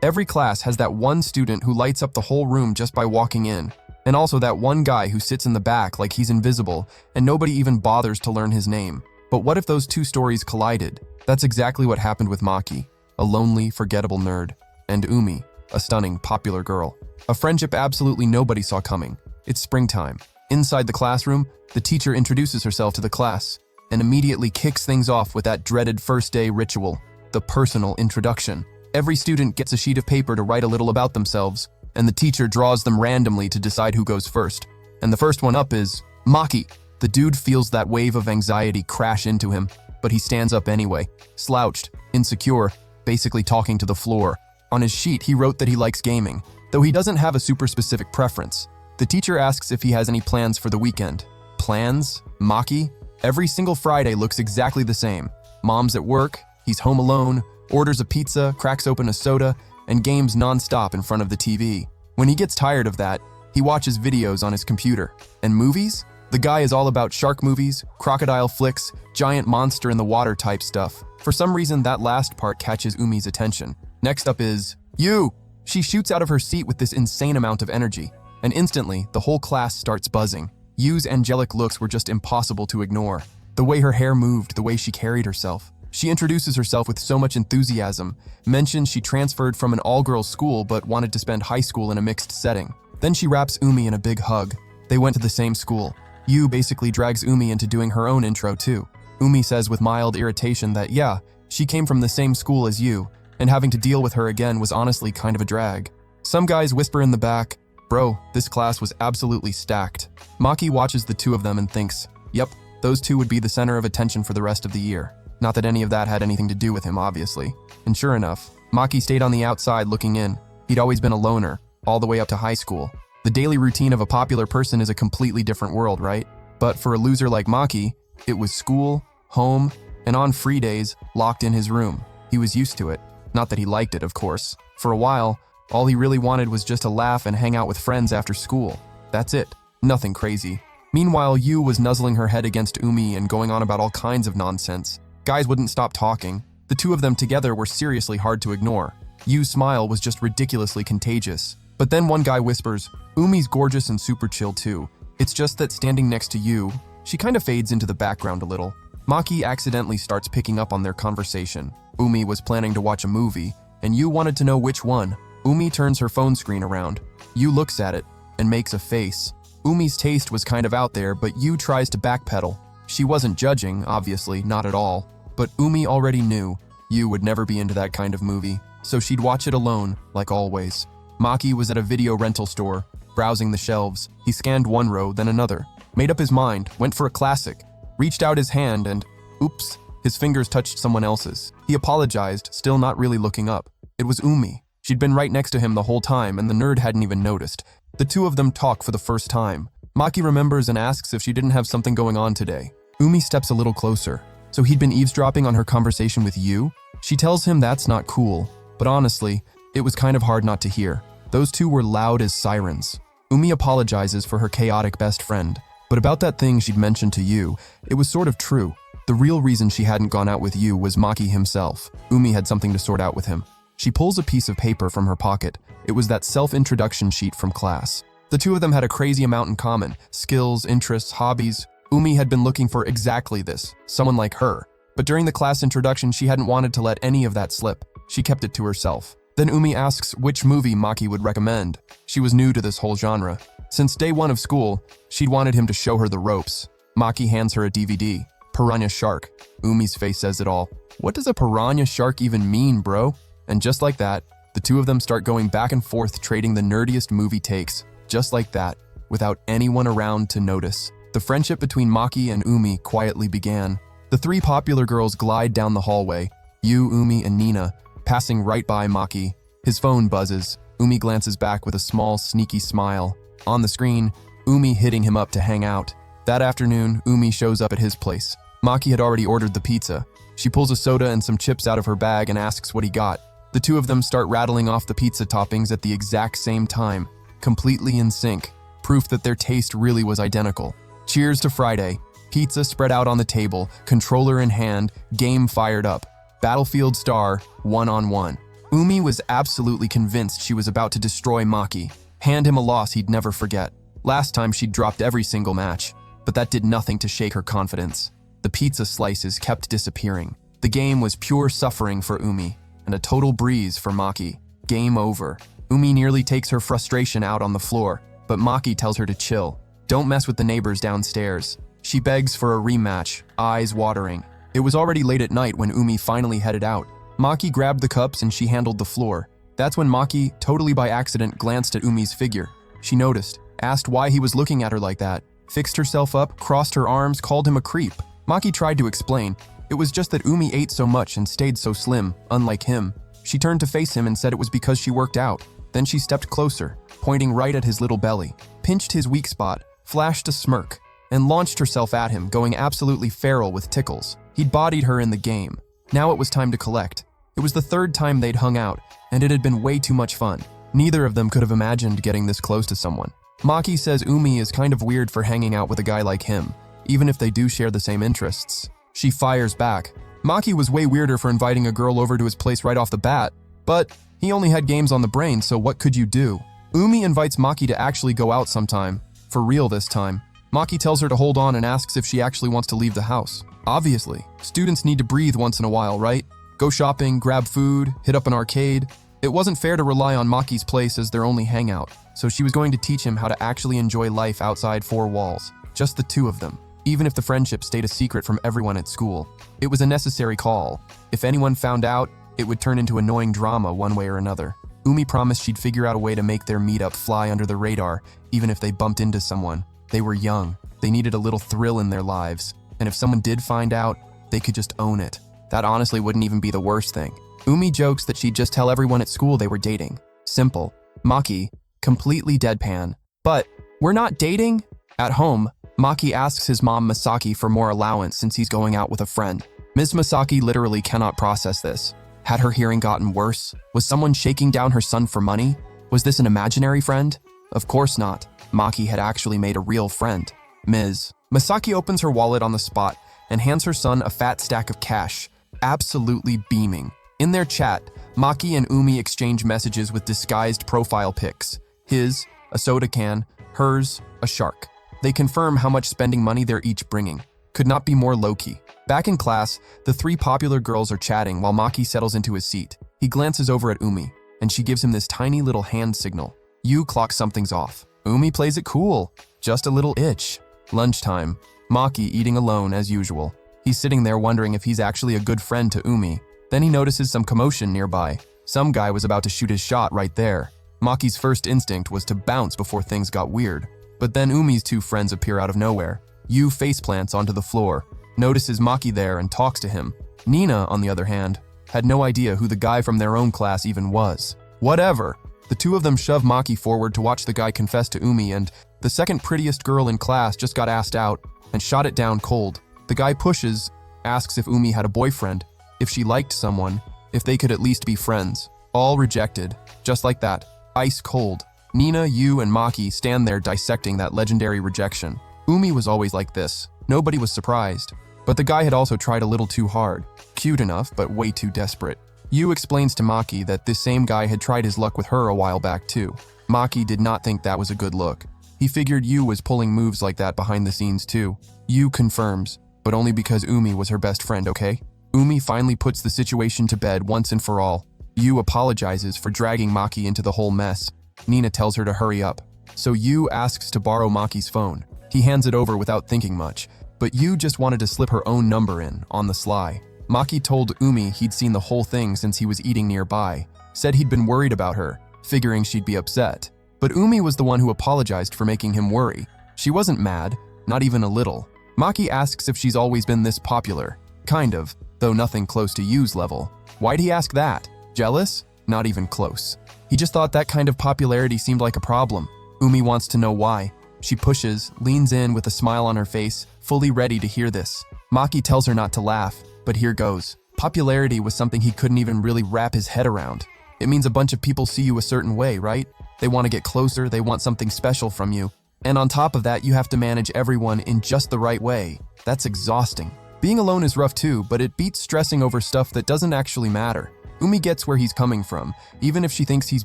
Every class has that one student who lights up the whole room just by walking in, and also that one guy who sits in the back like he's invisible and nobody even bothers to learn his name. But what if those two stories collided? That's exactly what happened with Maki, a lonely, forgettable nerd, and Umi, a stunning, popular girl. A friendship absolutely nobody saw coming. It's springtime. Inside the classroom, the teacher introduces herself to the class and immediately kicks things off with that dreaded first day ritual, the personal introduction. Every student gets a sheet of paper to write a little about themselves, and the teacher draws them randomly to decide who goes first. And the first one up is Maki. The dude feels that wave of anxiety crash into him, but he stands up anyway, slouched, insecure, basically talking to the floor. On his sheet, he wrote that he likes gaming, though he doesn't have a super specific preference. The teacher asks if he has any plans for the weekend. Plans? Maki? Every single Friday looks exactly the same. Mom's at work, he's home alone, orders a pizza, cracks open a soda, and games non-stop in front of the TV. When he gets tired of that, he watches videos on his computer. And movies? The guy is all about shark movies, crocodile flicks, giant monster in the water type stuff. For some reason, that last part catches Umi's attention. Next up is you. She shoots out of her seat with this insane amount of energy, and instantly, the whole class starts buzzing. Yu's angelic looks were just impossible to ignore. The way her hair moved, the way she carried herself. She introduces herself with so much enthusiasm, mentions she transferred from an all-girls school but wanted to spend high school in a mixed setting. Then she wraps Umi in a big hug. They went to the same school. Yu basically drags Umi into doing her own intro too. Umi says with mild irritation that yeah, she came from the same school as Yu, and having to deal with her again was honestly kind of a drag. Some guys whisper in the back, "Bro, this class was absolutely stacked." Maki watches the two of them and thinks, yep, those two would be the center of attention for the rest of the year. Not that any of that had anything to do with him, obviously. And sure enough, Maki stayed on the outside looking in. He'd always been a loner, all the way up to high school. The daily routine of a popular person is a completely different world, right? But for a loser like Maki, it was school, home, and on free days, locked in his room. He was used to it. Not that he liked it, of course. For a while, all he really wanted was just to laugh and hang out with friends after school. That's it. Nothing crazy. Meanwhile, Yu was nuzzling her head against Umi and going on about all kinds of nonsense. Guys wouldn't stop talking. The two of them together were seriously hard to ignore. Yu's smile was just ridiculously contagious. But then one guy whispers, "Umi's gorgeous and super chill too. It's just that standing next to Yu, she kind of fades into the background a little." Maki accidentally starts picking up on their conversation. Umi was planning to watch a movie, and Yu wanted to know which one. Umi turns her phone screen around. Yu looks at it and makes a face. Umi's taste was kind of out there, but Yu tries to backpedal. She wasn't judging, obviously, not at all. But Umi already knew Yu would never be into that kind of movie, so she'd watch it alone, like always. Maki was at a video rental store, browsing the shelves. He scanned one row, then another. Made up his mind, went for a classic, reached out his hand and, oops, his fingers touched someone else's. He apologized, still not really looking up. It was Umi. She'd been right next to him the whole time, and the nerd hadn't even noticed. The two of them talk for the first time. Maki remembers and asks if she didn't have something going on today. Umi steps a little closer. So he'd been eavesdropping on her conversation with Yu? She tells him that's not cool, but honestly, it was kind of hard not to hear. Those two were loud as sirens. Umi apologizes for her chaotic best friend, but about that thing she'd mentioned to Yu, it was sort of true. The real reason she hadn't gone out with Yu was Maki himself. Umi had something to sort out with him. She pulls a piece of paper from her pocket. It was that self-introduction sheet from class. The two of them had a crazy amount in common: skills, interests, hobbies. Umi had been looking for exactly this, someone like her. But during the class introduction, she hadn't wanted to let any of that slip. She kept it to herself. Then Umi asks which movie Maki would recommend. She was new to this whole genre. Since day one of school, she'd wanted him to show her the ropes. Maki hands her a DVD. Piranha Shark. Umi's face says it all. What does a piranha shark even mean, bro? And just like that, the two of them start going back and forth trading the nerdiest movie takes. Just like that, without anyone around to notice. The friendship between Maki and Umi quietly began. The three popular girls glide down the hallway, Yu, Umi, and Nina, passing right by Maki. His phone buzzes. Umi glances back with a small, sneaky smile. On the screen, Umi hitting him up to hang out. That afternoon, Umi shows up at his place. Maki had already ordered the pizza. She pulls a soda and some chips out of her bag and asks what he got. The two of them start rattling off the pizza toppings at the exact same time, completely in sync, proof that their taste really was identical. Cheers to Friday. Pizza spread out on the table, controller in hand, game fired up. Battlefield Star, 1-on-1. Umi was absolutely convinced she was about to destroy Maki, hand him a loss he'd never forget. Last time she'd dropped every single match, but that did nothing to shake her confidence. The pizza slices kept disappearing. The game was pure suffering for Umi, and a total breeze for Maki. Game over. Umi nearly takes her frustration out on the floor, but Maki tells her to chill. Don't mess with the neighbors downstairs. She begs for a rematch, eyes watering. It was already late at night when Umi finally headed out. Maki grabbed the cups and she handled the floor. That's when Maki, totally by accident, glanced at Umi's figure. She noticed, asked why he was looking at her like that, fixed herself up, crossed her arms, called him a creep. Maki tried to explain. It was just that Umi ate so much and stayed so slim, unlike him. She turned to face him and said it was because she worked out. Then she stepped closer, pointing right at his little belly, pinched his weak spot, flashed a smirk, and launched herself at him, going absolutely feral with tickles. He'd bodied her in the game. Now it was time to collect. It was the third time they'd hung out, and it had been way too much fun. Neither of them could have imagined getting this close to someone. Maki says Umi is kind of weird for hanging out with a guy like him, even if they do share the same interests. She fires back. Maki was way weirder for inviting a girl over to his place right off the bat, but he only had games on the brain, so what could you do? Umi invites Maki to actually go out sometime, for real this time. Maki tells her to hold on and asks if she actually wants to leave the house. Obviously, students need to breathe once in a while, right? Go shopping, grab food, hit up an arcade. It wasn't fair to rely on Maki's place as their only hangout, so she was going to teach him how to actually enjoy life outside four walls, just the two of them, even if the friendship stayed a secret from everyone at school. It was a necessary call. If anyone found out, it would turn into annoying drama one way or another. Umi promised she'd figure out a way to make their meetup fly under the radar, even if they bumped into someone. They were young, they needed a little thrill in their lives, and if someone did find out, they could just own it. That honestly wouldn't even be the worst thing. Umi jokes that she'd just tell everyone at school they were dating. Simple. Maki, completely deadpan. But, we're not dating? At home, Maki asks his mom Masaki for more allowance since he's going out with a friend. Ms. Masaki literally cannot process this. Had her hearing gotten worse? Was someone shaking down her son for money? Was this an imaginary friend? Of course not. Maki had actually made a real friend. Ms. Masaki opens her wallet on the spot and hands her son a fat stack of cash, absolutely beaming. In their chat, Maki and Umi exchange messages with disguised profile pics. His, a soda can, hers, a shark. They confirm how much spending money they're each bringing. Could not be more low-key. Back in class, the three popular girls are chatting while Maki settles into his seat. He glances over at Umi, and she gives him this tiny little hand signal. You clock something's off. Umi plays it cool. Just a little itch. Lunchtime. Maki eating alone as usual. He's sitting there wondering if he's actually a good friend to Umi. Then he notices some commotion nearby. Some guy was about to shoot his shot right there. Maki's first instinct was to bounce before things got weird. But then Umi's two friends appear out of nowhere. Yu faceplants onto the floor, notices Maki there and talks to him. Nina, on the other hand, had no idea who the guy from their own class even was. Whatever. The two of them shove Maki forward to watch the guy confess to Umi, and the second prettiest girl in class just got asked out and shot it down cold. The guy pushes, asks if Umi had a boyfriend, if she liked someone, if they could at least be friends. All rejected, just like that, ice cold. Nina, Yu, and Maki stand there dissecting that legendary rejection. Umi was always like this. Nobody was surprised. But the guy had also tried a little too hard. Cute enough, but way too desperate. Yu explains to Maki that this same guy had tried his luck with her a while back too. Maki did not think that was a good look. He figured Yu was pulling moves like that behind the scenes too. Yu confirms, but only because Umi was her best friend, okay? Umi finally puts the situation to bed once and for all. Yu apologizes for dragging Maki into the whole mess. Nina tells her to hurry up. So Yu asks to borrow Maki's phone. He hands it over without thinking much, but Yu just wanted to slip her own number in, on the sly. Maki told Umi he'd seen the whole thing since he was eating nearby, said he'd been worried about her, figuring she'd be upset. But Umi was the one who apologized for making him worry. She wasn't mad, not even a little. Maki asks if she's always been this popular. Kind of, though nothing close to Yu's level. Why'd he ask that? Jealous? Not even close. He just thought that kind of popularity seemed like a problem. Umi wants to know why. She pushes, leans in with a smile on her face, fully ready to hear this. Maki tells her not to laugh, but here goes. Popularity was something he couldn't even really wrap his head around. It means a bunch of people see you a certain way, right? They want to get closer, they want something special from you. And on top of that, you have to manage everyone in just the right way. That's exhausting. Being alone is rough too, but it beats stressing over stuff that doesn't actually matter. Umi gets where he's coming from, even if she thinks he's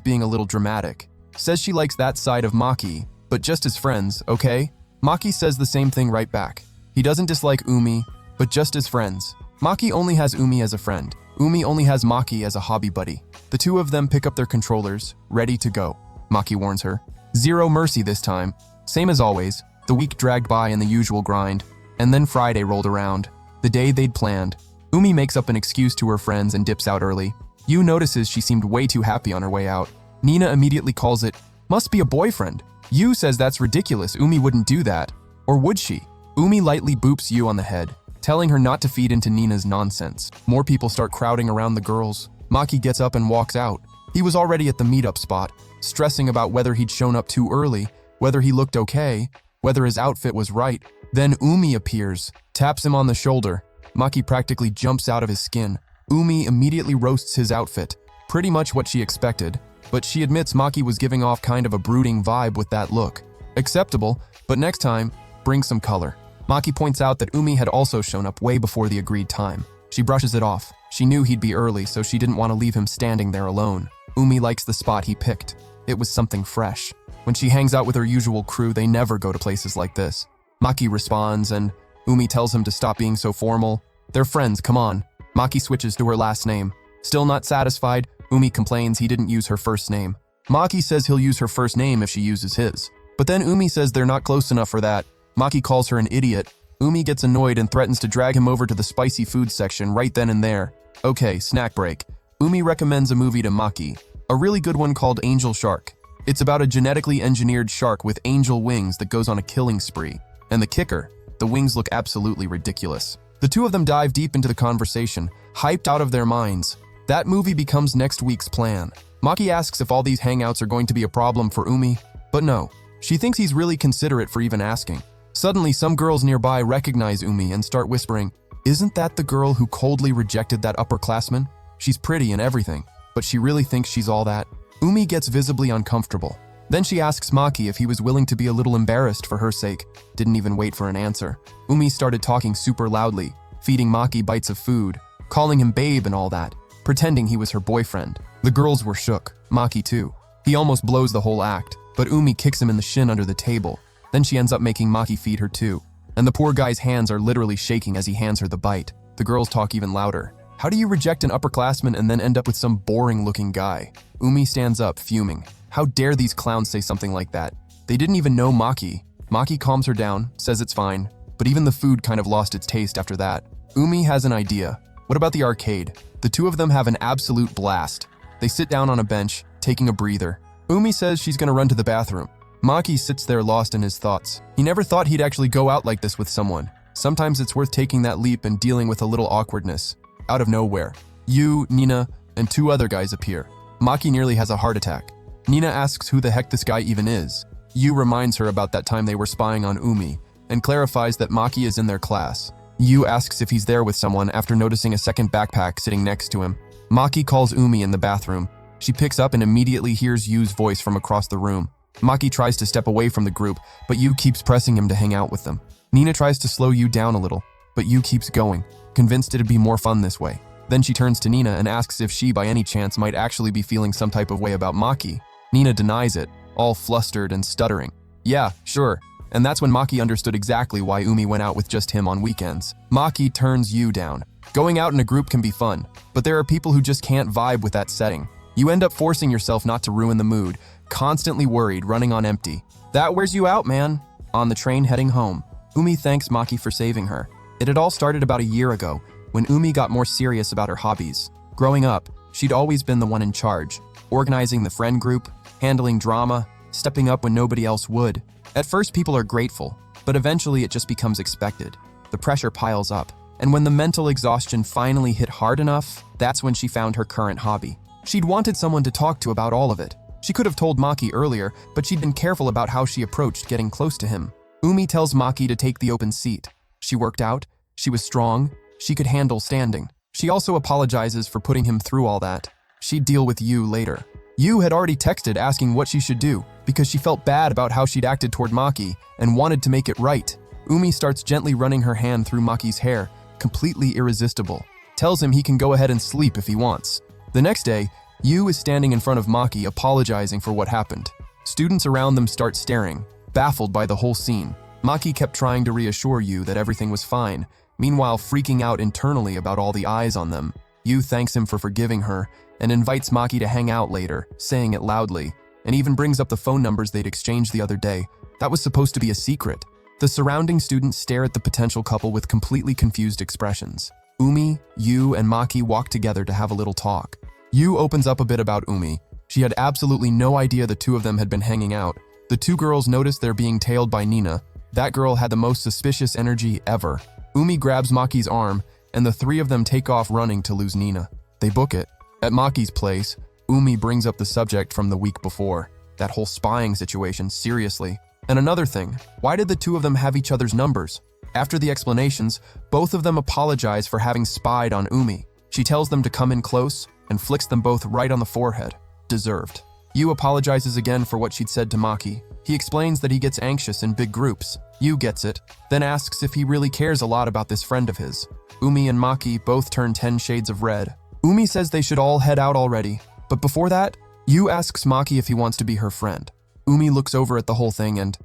being a little dramatic. Says she likes that side of Maki, but just as friends, okay? Maki says the same thing right back. He doesn't dislike Umi, but just as friends. Maki only has Umi as a friend. Umi only has Maki as a hobby buddy. The two of them pick up their controllers, ready to go. Maki warns her. Zero mercy this time. Same as always, the week dragged by in the usual grind, and then Friday rolled around, the day they'd planned. Umi makes up an excuse to her friends and dips out early. Yu notices she seemed way too happy on her way out. Nina immediately calls it, must be a boyfriend. Yu says that's ridiculous, Umi wouldn't do that. Or would she? Umi lightly boops Yu on the head, telling her not to feed into Nina's nonsense. More people start crowding around the girls. Maki gets up and walks out. He was already at the meetup spot, stressing about whether he'd shown up too early, whether he looked okay, whether his outfit was right. Then Umi appears, taps him on the shoulder. Maki practically jumps out of his skin. Umi immediately roasts his outfit, pretty much what she expected, but she admits Maki was giving off kind of a brooding vibe with that look. Acceptable, but next time, bring some color. Maki points out that Umi had also shown up way before the agreed time. She brushes it off. She knew he'd be early, so she didn't want to leave him standing there alone. Umi likes the spot he picked. It was something fresh. When she hangs out with her usual crew, they never go to places like this. Maki responds, and Umi tells him to stop being so formal. They're friends, come on. Maki switches to her last name. Still not satisfied, Umi complains he didn't use her first name. Maki says he'll use her first name if she uses his. But then Umi says they're not close enough for that. Maki calls her an idiot. Umi gets annoyed and threatens to drag him over to the spicy food section right then and there. Okay, snack break. Umi recommends a movie to Maki. A really good one called Angel Shark. It's about a genetically engineered shark with angel wings that goes on a killing spree. And the kicker, the wings look absolutely ridiculous. The two of them dive deep into the conversation, hyped out of their minds. That movie becomes next week's plan. Maki asks if all these hangouts are going to be a problem for Umi, but no. She thinks he's really considerate for even asking. Suddenly, some girls nearby recognize Umi and start whispering, isn't that the girl who coldly rejected that upperclassman? She's pretty and everything, but she really thinks she's all that? Umi gets visibly uncomfortable. Then she asks Maki if he was willing to be a little embarrassed for her sake. Didn't even wait for an answer. Umi started talking super loudly, feeding Maki bites of food, calling him babe and all that, pretending he was her boyfriend. The girls were shook, Maki too. He almost blows the whole act, but Umi kicks him in the shin under the table. Then she ends up making Maki feed her too. And the poor guy's hands are literally shaking as he hands her the bite. The girls talk even louder. How do you reject an upperclassman and then end up with some boring-looking guy? Umi stands up, fuming. How dare these clowns say something like that? They didn't even know Maki. Maki calms her down, says it's fine, but even the food kind of lost its taste after that. Umi has an idea. What about the arcade? The two of them have an absolute blast. They sit down on a bench, taking a breather. Umi says she's gonna run to the bathroom. Maki sits there lost in his thoughts. He never thought he'd actually go out like this with someone. Sometimes it's worth taking that leap and dealing with a little awkwardness. Out of nowhere, Yu, Nina, and two other guys appear. Maki nearly has a heart attack. Nina asks who the heck this guy even is. Yu reminds her about that time they were spying on Umi, and clarifies that Maki is in their class. Yu asks if he's there with someone after noticing a second backpack sitting next to him. Maki calls Umi in the bathroom. She picks up and immediately hears Yu's voice from across the room. Maki tries to step away from the group, but Yu keeps pressing him to hang out with them. Nina tries to slow Yu down a little, but Yu keeps going, convinced it'd be more fun this way. Then she turns to Nina and asks if she, by any chance, might actually be feeling some type of way about Maki. Nina denies it, all flustered and stuttering. Yeah, sure. And that's when Maki understood exactly why Umi went out with just him on weekends. Maki turns Yu down. Going out in a group can be fun, but there are people who just can't vibe with that setting. You end up forcing yourself not to ruin the mood, constantly worried, running on empty. That wears you out, man. On the train heading home, Umi thanks Maki for saving her. It had all started about a year ago, when Umi got more serious about her hobbies. Growing up, she'd always been the one in charge, organizing the friend group, handling drama, stepping up when nobody else would. At first, people are grateful, but eventually it just becomes expected. The pressure piles up, and when the mental exhaustion finally hit hard enough, that's when she found her current hobby. She'd wanted someone to talk to about all of it. She could have told Maki earlier, but she'd been careful about how she approached getting close to him. Umi tells Maki to take the open seat. She worked out, she was strong, she could handle standing. She also apologizes for putting him through all that. She'd deal with Yu later. Yu had already texted asking what she should do, because she felt bad about how she'd acted toward Maki and wanted to make it right. Umi starts gently running her hand through Maki's hair, completely irresistible. Tells him he can go ahead and sleep if he wants. The next day, Yu is standing in front of Maki apologizing for what happened. Students around them start staring, baffled by the whole scene. Maki kept trying to reassure Yu that everything was fine, meanwhile freaking out internally about all the eyes on them. Yu thanks him for forgiving her and invites Maki to hang out later, saying it loudly, and even brings up the phone numbers they'd exchanged the other day. That was supposed to be a secret. The surrounding students stare at the potential couple with completely confused expressions. Umi, Yu, and Maki walk together to have a little talk. Yu opens up a bit about Umi. She had absolutely no idea the two of them had been hanging out. The two girls notice they're being tailed by Nina. That girl had the most suspicious energy ever. Umi grabs Maki's arm, and the three of them take off running to lose Nina. They book it. At Maki's place, Umi brings up the subject from the week before. That whole spying situation, seriously. And another thing, why did the two of them have each other's numbers? After the explanations, both of them apologize for having spied on Umi. She tells them to come in close and flicks them both right on the forehead. Deserved. Yu apologizes again for what she'd said to Maki. He explains that he gets anxious in big groups. Yu gets it, then asks if he really cares a lot about this friend of his. Umi and Maki both turn 10 shades of red. Umi says they should all head out already, but before that, Yu asks Maki if he wants to be her friend. Umi looks over at the whole thing and...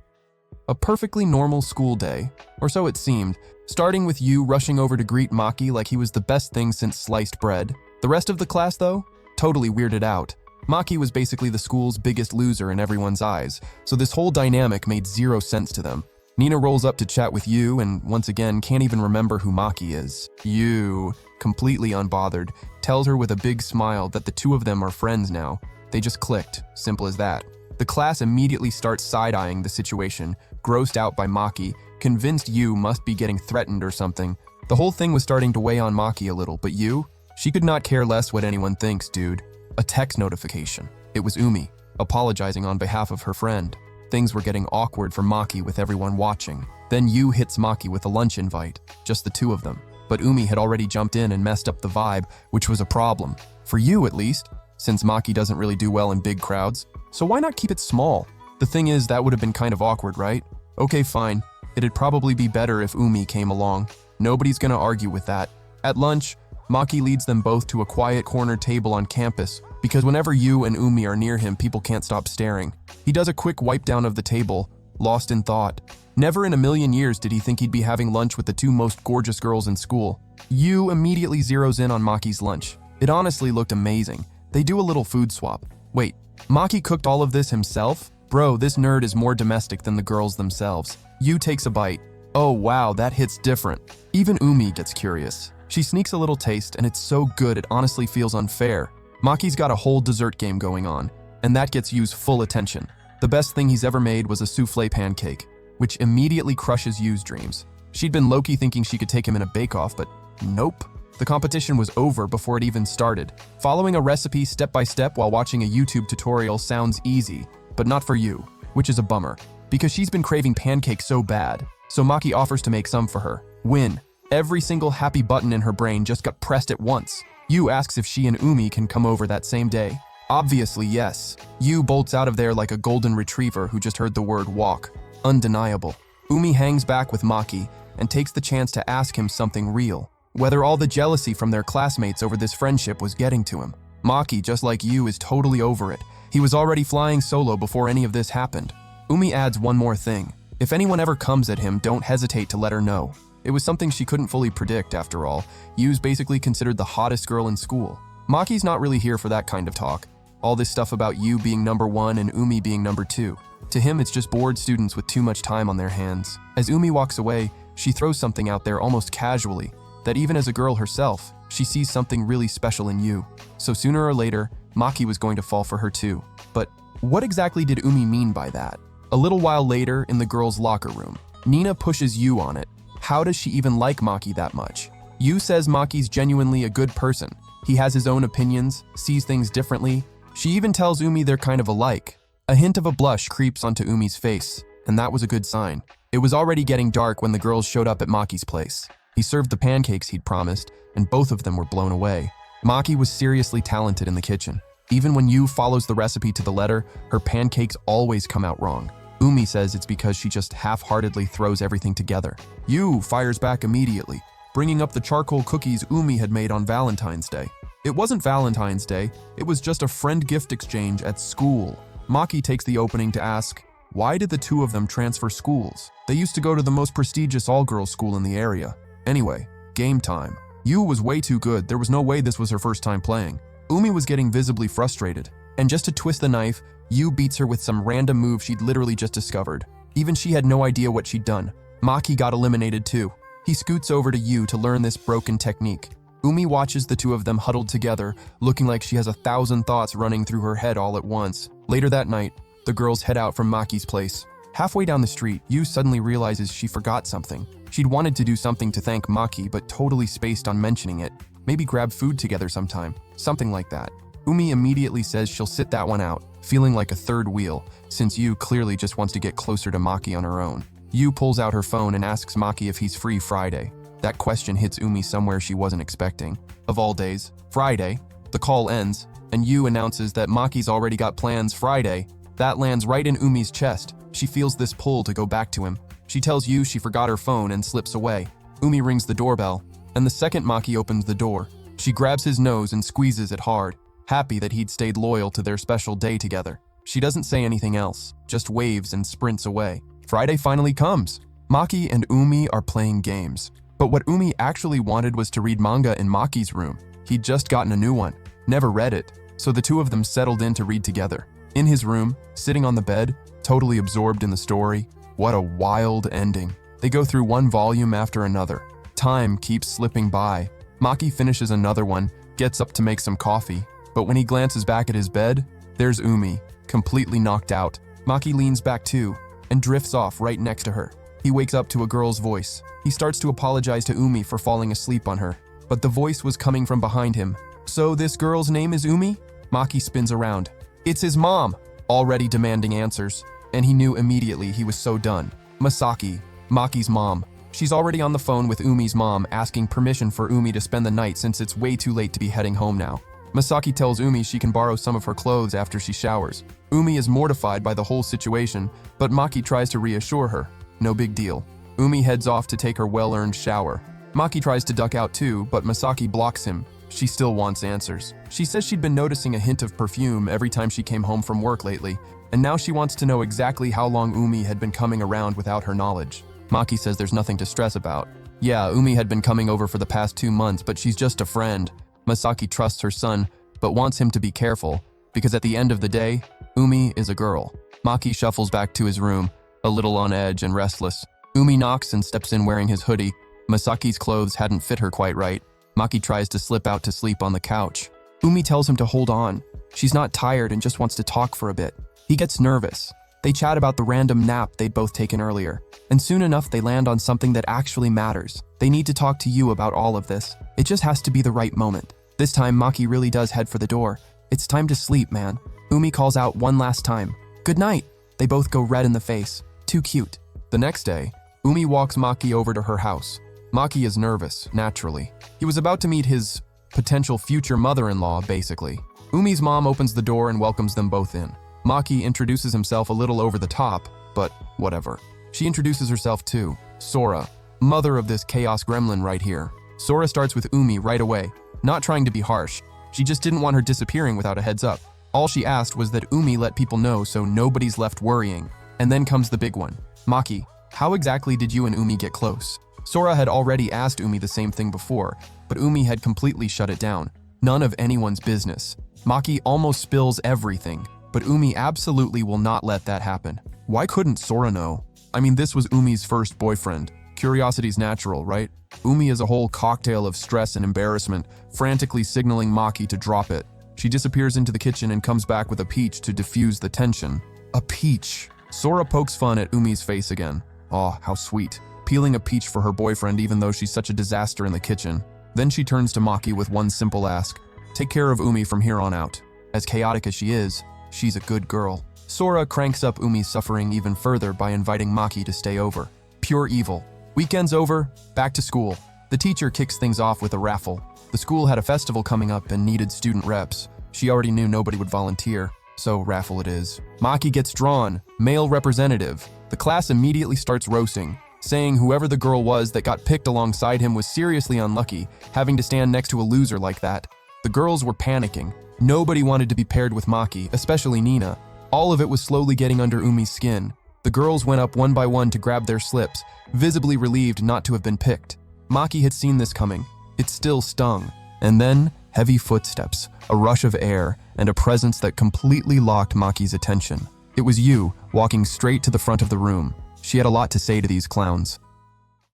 a perfectly normal school day, or so it seemed, starting with Yu rushing over to greet Maki like he was the best thing since sliced bread. The rest of the class, though, totally weirded out. Maki was basically the school's biggest loser in everyone's eyes, so this whole dynamic made zero sense to them. Nina rolls up to chat with Yu and once again can't even remember who Maki is. Yu, completely unbothered, tells her with a big smile that the two of them are friends now. They just clicked, simple as that. The class immediately starts side-eyeing the situation, grossed out by Maki, convinced Yu must be getting threatened or something. The whole thing was starting to weigh on Maki a little, but Yu? She could not care less what anyone thinks, dude. A text notification. It was Umi, apologizing on behalf of her friend. Things were getting awkward for Maki with everyone watching. Then Yu hits Maki with a lunch invite, just the two of them. But Umi had already jumped in and messed up the vibe, which was a problem. For Yu, at least, since Maki doesn't really do well in big crowds. So why not keep it small? The thing is, that would have been kind of awkward, right? Okay, fine. It'd probably be better if Umi came along. Nobody's gonna argue with that. At lunch, Maki leads them both to a quiet corner table on campus, because whenever Yu and Umi are near him, people can't stop staring. He does a quick wipe down of the table, lost in thought. Never in a million years did he think he'd be having lunch with the two most gorgeous girls in school. Yu immediately zeroes in on Maki's lunch. It honestly looked amazing. They do a little food swap. Wait, Maki cooked all of this himself? Bro, this nerd is more domestic than the girls themselves. Yu takes a bite. Oh wow, that hits different. Even Umi gets curious. She sneaks a little taste and it's so good it honestly feels unfair. Maki's got a whole dessert game going on, and that gets Yu's full attention. The best thing he's ever made was a souffle pancake, which immediately crushes Yu's dreams. She'd been low-key thinking she could take him in a bake-off, but nope. The competition was over before it even started. Following a recipe step by step while watching a YouTube tutorial sounds easy, but not for Yu, which is a bummer, because she's been craving pancakes so bad. So Maki offers to make some for her. Win. Every single happy button in her brain just got pressed at once. Yu asks if she and Umi can come over that same day. Obviously, yes. Yu bolts out of there like a golden retriever who just heard the word walk. Undeniable. Umi hangs back with Maki and takes the chance to ask him something real. Whether all the jealousy from their classmates over this friendship was getting to him. Maki, just like Yu, is totally over it. He was already flying solo before any of this happened. Umi adds one more thing. If anyone ever comes at him, don't hesitate to let her know. It was something she couldn't fully predict, after all. Yu's basically considered the hottest girl in school. Maki's not really here for that kind of talk. All this stuff about Yu being number 1 and Umi being number 2. To him, it's just bored students with too much time on their hands. As Umi walks away, she throws something out there almost casually, that even as a girl herself, she sees something really special in Yu. So sooner or later, Maki was going to fall for her too. But what exactly did Umi mean by that? A little while later, in the girls' locker room, Nina pushes Yu on it. How does she even like Maki that much? Yu says Maki's genuinely a good person. He has his own opinions, sees things differently. She even tells Umi they're kind of alike. A hint of a blush creeps onto Umi's face, and that was a good sign. It was already getting dark when the girls showed up at Maki's place. He served the pancakes he'd promised, and both of them were blown away. Maki was seriously talented in the kitchen. Even when Yu follows the recipe to the letter, her pancakes always come out wrong. Umi says it's because she just half-heartedly throws everything together. Yu fires back immediately, bringing up the charcoal cookies Umi had made on Valentine's Day. It wasn't Valentine's Day, it was just a friend gift exchange at school. Maki takes the opening to ask, why did the two of them transfer schools? They used to go to the most prestigious all-girls school in the area. Anyway, game time. Yu was way too good, there was no way this was her first time playing. Umi was getting visibly frustrated, and just to twist the knife, Yu beats her with some random move she'd literally just discovered. Even she had no idea what she'd done. Maki got eliminated too. He scoots over to Yu to learn this broken technique. Umi watches the two of them huddled together, looking like she has 1,000 thoughts running through her head all at once. Later that night, the girls head out from Maki's place. Halfway down the street, Yu suddenly realizes she forgot something. She'd wanted to do something to thank Maki, but totally spaced on mentioning it. Maybe grab food together sometime. Something like that. Umi immediately says she'll sit that one out, feeling like a third wheel, since Yu clearly just wants to get closer to Maki on her own. Yu pulls out her phone and asks Maki if he's free Friday. That question hits Umi somewhere she wasn't expecting. Of all days, Friday. The call ends, and Yu announces that Maki's already got plans Friday. That lands right in Umi's chest. She feels this pull to go back to him. She tells Yu she forgot her phone and slips away. Umi rings the doorbell, and the second Maki opens the door, she grabs his nose and squeezes it hard, happy that he'd stayed loyal to their special day together. She doesn't say anything else, just waves and sprints away. Friday finally comes. Maki and Umi are playing games. But what Umi actually wanted was to read manga in Maki's room. He'd just gotten a new one, never read it, so the two of them settled in to read together. In his room, sitting on the bed, totally absorbed in the story. What a wild ending. They go through one volume after another. Time keeps slipping by. Maki finishes another one, gets up to make some coffee, but when he glances back at his bed, there's Umi, completely knocked out. Maki leans back too, and drifts off right next to her. He wakes up to a girl's voice. He starts to apologize to Umi for falling asleep on her, but the voice was coming from behind him. So this girl's name is Umi? Maki spins around. It's his mom, already demanding answers, and he knew immediately he was so done. Masaki, Maki's mom. She's already on the phone with Umi's mom, asking permission for Umi to spend the night since it's way too late to be heading home now. Masaki tells Umi she can borrow some of her clothes after she showers. Umi is mortified by the whole situation, but Maki tries to reassure her. No big deal. Umi heads off to take her well-earned shower. Maki tries to duck out too, but Masaki blocks him. She still wants answers. She says she'd been noticing a hint of perfume every time she came home from work lately, and now she wants to know exactly how long Umi had been coming around without her knowledge. Maki says there's nothing to stress about. Yeah, Umi had been coming over for the past 2 months, but she's just a friend. Masaki trusts her son, but wants him to be careful, because at the end of the day, Umi is a girl. Maki shuffles back to his room, a little on edge and restless. Umi knocks and steps in wearing his hoodie. Masaki's clothes hadn't fit her quite right. Maki tries to slip out to sleep on the couch. Umi tells him to hold on. She's not tired and just wants to talk for a bit. He gets nervous. They chat about the random nap they'd both taken earlier, and soon enough they land on something that actually matters. They need to talk to you about all of this. It just has to be the right moment. This time Maki really does head for the door. It's time to sleep, man. Umi calls out one last time. Good night. They both go red in the face. Too cute. The next day, Umi walks Maki over to her house. Maki is nervous, naturally. He was about to meet his potential future mother-in-law, basically. Umi's mom opens the door and welcomes them both in. Maki introduces himself a little over the top, but whatever. She introduces herself too. Sora, mother of this chaos gremlin right here. Sora starts with Umi right away, not trying to be harsh. She just didn't want her disappearing without a heads up. All she asked was that Umi let people know so nobody's left worrying. And then comes the big one. Maki, how exactly did you and Umi get close? Sora had already asked Umi the same thing before, but Umi had completely shut it down. None of anyone's business. Maki almost spills everything, but Umi absolutely will not let that happen. Why couldn't Sora know? I mean, this was Umi's first boyfriend. Curiosity's natural, right? Umi is a whole cocktail of stress and embarrassment, frantically signaling Maki to drop it. She disappears into the kitchen and comes back with a peach to diffuse the tension. A peach. Sora pokes fun at Umi's face again. Aw, how sweet. Peeling a peach for her boyfriend even though she's such a disaster in the kitchen. Then she turns to Maki with one simple ask. Take care of Umi from here on out. As chaotic as she is, she's a good girl. Sora cranks up Umi's suffering even further by inviting Maki to stay over. Pure evil. Weekend's over, back to school. The teacher kicks things off with a raffle. The school had a festival coming up and needed student reps. She already knew nobody would volunteer, so raffle it is. Maki gets drawn, male representative. The class immediately starts roasting, saying whoever the girl was that got picked alongside him was seriously unlucky, having to stand next to a loser like that. The girls were panicking. Nobody wanted to be paired with Maki, especially Nina. All of it was slowly getting under Umi's skin. The girls went up one by one to grab their slips, visibly relieved not to have been picked. Maki had seen this coming. It still stung. And then, heavy footsteps, a rush of air, and a presence that completely locked Maki's attention. It was Yu, walking straight to the front of the room. She had a lot to say to these clowns.